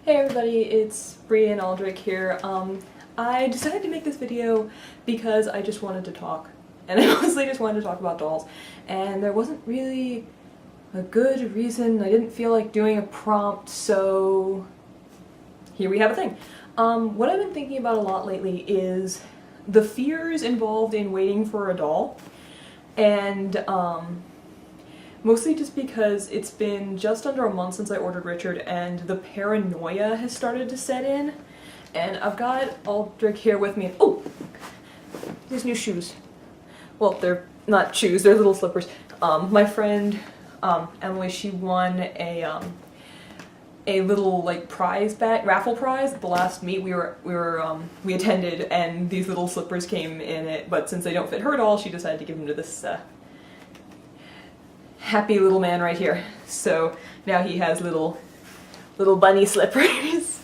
Hey everybody, it's Bree and Aldrich here. I decided to make this video because I just wanted to talk. And I mostly just wanted to talk about dolls. And there wasn't really a good reason. I didn't feel like doing a prompt, so here we have a thing. What I've been thinking about a lot lately is the fears involved in waiting for a doll. And mostly just because it's been just under a month since I ordered Richard and the paranoia has started to set in. And I've got Aldrich here with me. Oh! These new shoes. Well, they're not shoes, they're little slippers. My friend, Emily, she won a little like prize bag, raffle prize at the last meet we attended, and these little slippers came in it, but since they don't fit her at all, she decided to give them to this happy little man right here. So now he has little bunny slippers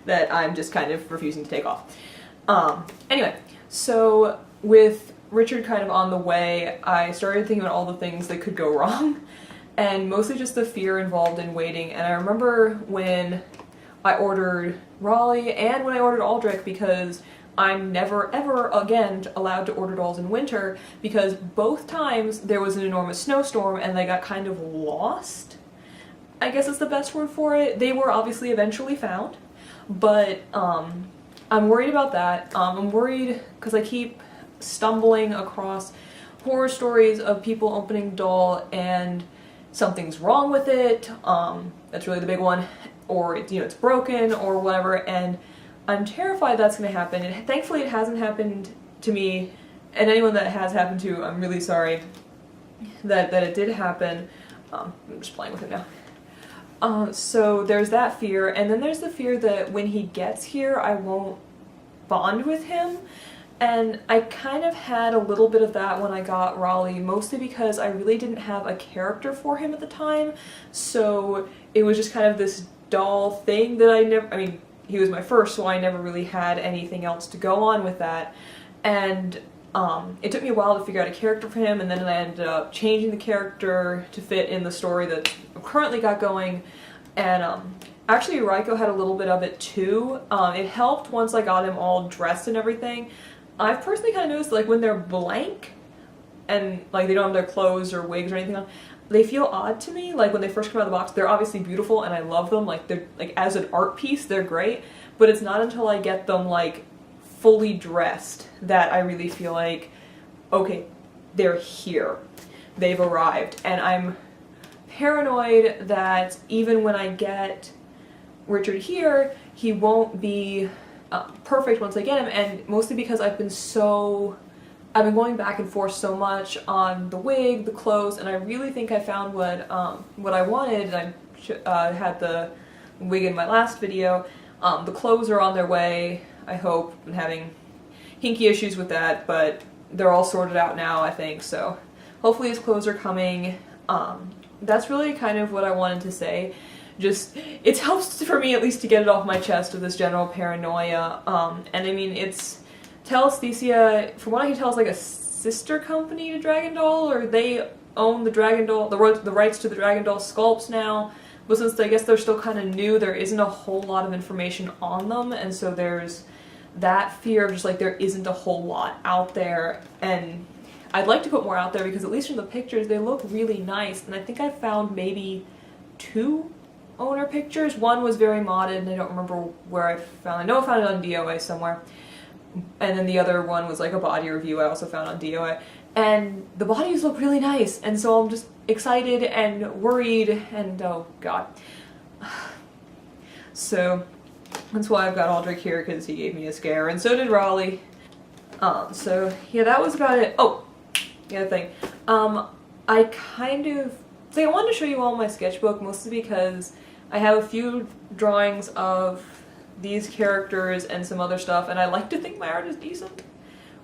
that I'm just kind of refusing to take off. Anyway, so with Richard kind of on the way, I started thinking about all the things that could go wrong, and mostly just the fear involved in waiting. And I remember when I ordered Raleigh and when I ordered Aldrich, because I'm never ever again allowed to order dolls in winter, because both times there was an enormous snowstorm and they got kind of lost. I guess is the best word for it. They were obviously eventually found, but I'm worried about that. I'm worried because I keep stumbling across horror stories of people opening doll and something's wrong with it. That's really the big one, or it's broken or whatever, and I'm terrified that's going to happen. And thankfully it hasn't happened to me, and anyone that has happened to, I'm really sorry that it did happen. I'm just playing with it now. So there's that fear, and then there's the fear that when he gets here I won't bond with him. And I kind of had a little bit of that when I got Raleigh, mostly because I really didn't have a character for him at the time, so it was just kind of this doll thing that he was my first, so I never really had anything else to go on with that. And it took me a while to figure out a character for him, and then I ended up changing the character to fit in the story that I've currently got going. And actually Raiko had a little bit of it too. It helped once I got him all dressed and everything. I've personally kind of noticed, like, when they're blank and like they don't have their clothes or wigs or anything on, they feel odd to me. Like when they first come out of the box, they're obviously beautiful and I love them, like they're like as an art piece they're great, but it's not until I get them like fully dressed that I really feel like, okay, they're here, they've arrived. And I'm paranoid that even when I get Richard here, he won't be perfect once I get him, and mostly because I've been going back and forth so much on the wig, the clothes, and I really think I found what I wanted. I had the wig in my last video. The clothes are on their way, I hope. I'm having hinky issues with that, but they're all sorted out now, I think, so hopefully his clothes are coming. That's really kind of what I wanted to say. Just, it helps for me at least to get it off my chest of this general paranoia. And I mean, it's Telesthesia, from what I can tell, is like a sister company to Dragon Doll, or they own the Dragon Doll, the rights to the Dragon Doll sculpts now. But since I guess they're still kind of new, there isn't a whole lot of information on them, and so there's that fear of just like there isn't a whole lot out there. And I'd like to put more out there because at least from the pictures they look really nice, and I think I found maybe 2 owner pictures. One was very modded and I don't remember where I found it. I know I found it on DOA somewhere. And then the other one was like a body review I also found on DOA. And the bodies look really nice, and so I'm just excited and worried and oh god. So that's why I've got Aldrich here, because he gave me a scare, and so did Raleigh. So yeah, that was about it. Oh, the other thing. I wanted to show you all my sketchbook, mostly because I have a few drawings of these characters and some other stuff, and I like to think my art is decent,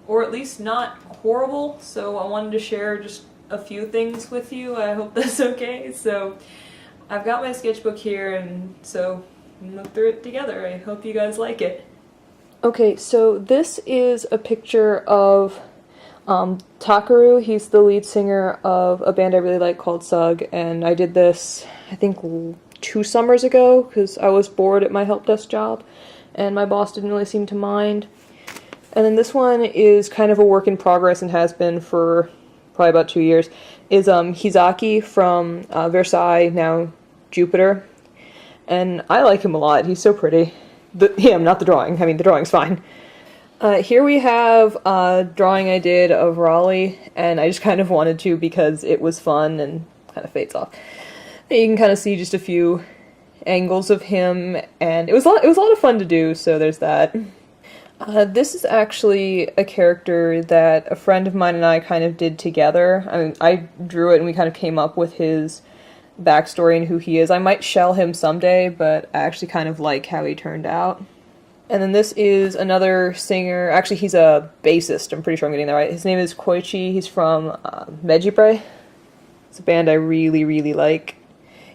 or at least not horrible, so I wanted to share just a few things with you. I hope that's okay. So I've got my sketchbook here, and so we can look through it together. I hope you guys like it. Okay, so this is a picture of Takaru. He's the lead singer of a band I really like called Sug, and I did this, I think, 2 summers ago because I was bored at my help desk job and my boss didn't really seem to mind. And then this one is kind of a work in progress and has been for probably about 2 years, is Hizaki from Versailles, now Jupiter. And I like him a lot. He's so pretty. Him, not the drawing. I mean, the drawing's fine. Here we have a drawing I did of Raleigh, and I just kind of wanted to because it was fun and kind of fades off. You can kind of see just a few angles of him, and it was a lot of fun to do, so there's that. This is actually a character that a friend of mine and I kind of did together. I mean, I drew it and we kind of came up with his backstory and who he is. I might shell him someday, but I actually kind of like how he turned out. And then this is another singer. Actually, he's a bassist. I'm pretty sure I'm getting that right. His name is Koichi. He's from Mejibre. It's a band I really, really like.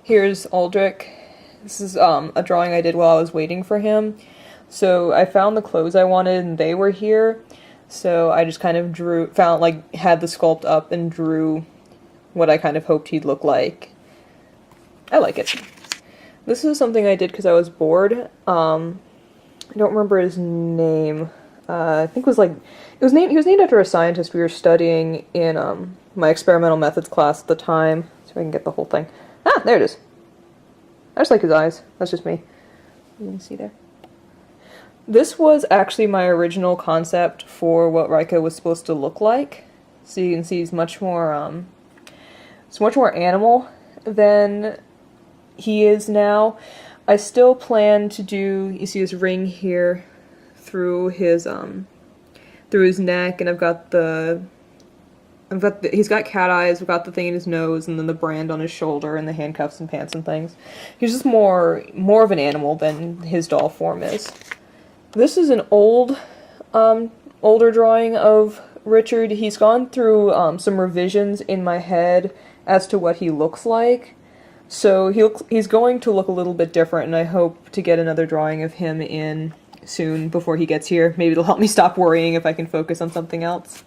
Here's Aldrich. This is a drawing I did while I was waiting for him. So I found the clothes I wanted and they were here. So I just kind of had the sculpt up and drew what I kind of hoped he'd look like. I like it. This is something I did because I was bored. I don't remember his name. I think he was named after a scientist we were studying in my experimental methods class at the time. So I can get the whole thing. Ah, there it is. I just like his eyes. That's just me. You can see there. This was actually my original concept for what Raika was supposed to look like. So you can see he's much more animal than he is now. I still plan to do, you see his ring here through his neck, and he's got cat eyes, we've got the thing in his nose, and then the brand on his shoulder, and the handcuffs and pants and things. He's just more of an animal than his doll form is. This is an older drawing of Richard. He's gone through some revisions in my head as to what he looks like. So he's going to look a little bit different, and I hope to get another drawing of him in soon before he gets here. Maybe it'll help me stop worrying if I can focus on something else.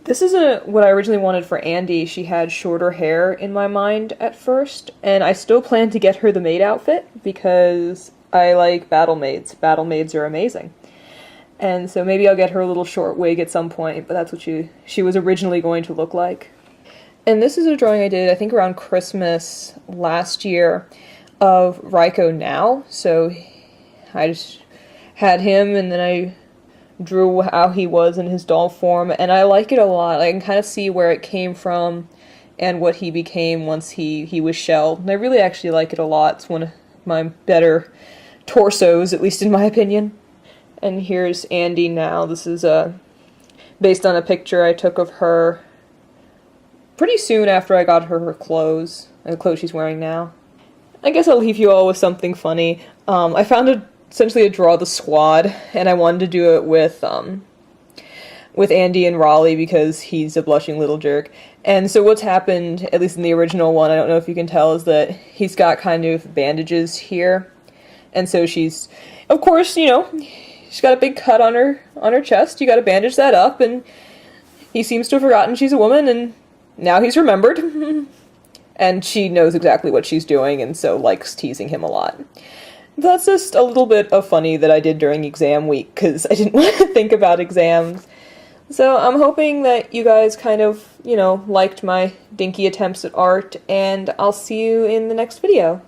This is what I originally wanted for Andy. She had shorter hair in my mind at first, and I still plan to get her the maid outfit because I like battle maids. Battle maids are amazing. And so maybe I'll get her a little short wig at some point, but that's what she was originally going to look like. And this is a drawing I did, I think around Christmas last year, of Raiko now. So I just had him, and then I drew how he was in his doll form, and I like it a lot. I can kind of see where it came from and what he became once he was shelled. And I really actually like it a lot. It's one of my better torsos, at least in my opinion. And here's Andy now. This is based on a picture I took of her pretty soon after I got her clothes, the clothes she's wearing now. I guess I'll leave you all with something funny. I found essentially a Draw the Squad, and I wanted to do it with Andy and Raleigh because he's a blushing little jerk. And so what's happened, at least in the original one, I don't know if you can tell, is that he's got kind of bandages here. And so she's, of course, she's got a big cut on her chest. You gotta bandage that up, and he seems to have forgotten she's a woman, and now he's remembered. And she knows exactly what she's doing, and so likes teasing him a lot. That's just a little bit of funny that I did during exam week, because I didn't want to think about exams. So I'm hoping that you guys kind of, liked my dinky attempts at art, and I'll see you in the next video.